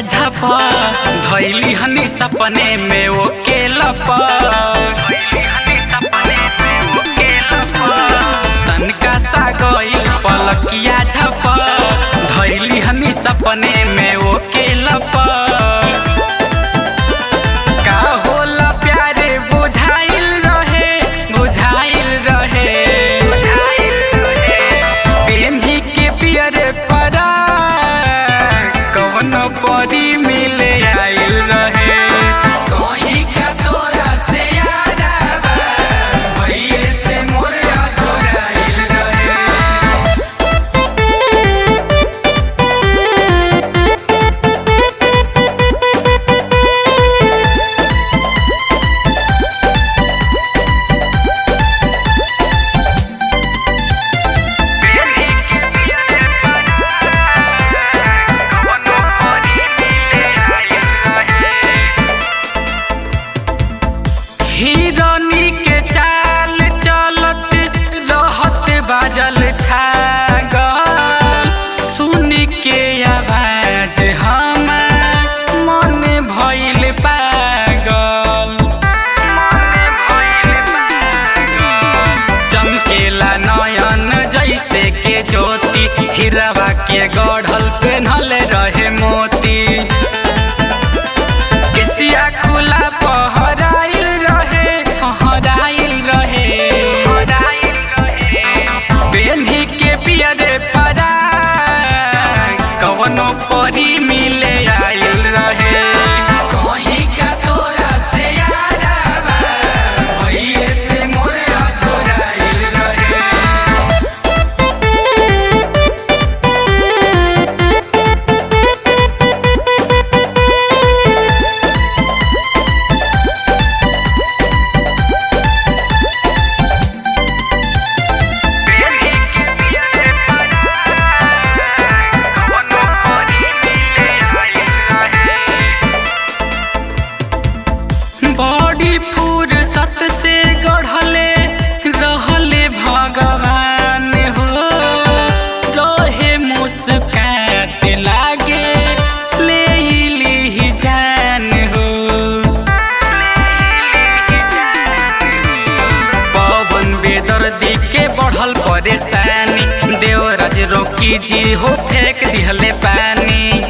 झपा धैली हनी सपने में वो के लपा तनका सा गइल पलकिया झपा धैली हनी सपने में वो के लपा का होला प्यारे बुझाइल रहे पेन्ही के पियरे परा कवन परी मिले आइल रहे कहीं का तोरा से याद आवा भइए से मोरया चोराइल रहे। हिरनी के चाल चलत रहत बाजल छागल सुन के आवाज हमार मन भइल पागल चमकेला नयन जैसे के ज्योति हिरवा के गढ़ल पेन्हल रहे मोती केसिया खुला पहराइल रहे पेन्ही के पियरे परा कवनो परी मिले आइल रहे कहीं का तोरा से याद आवा भइए से मोरया चोराइल रहे। बड़ी फुर्सत से गढ़ले रहले भगवान हो रहे मुस्कात लागे ले ली जान हो पवन बेदर्दी के बढ़ल परेशानी देवराज रोकी जी हो फेंक दिहले पानी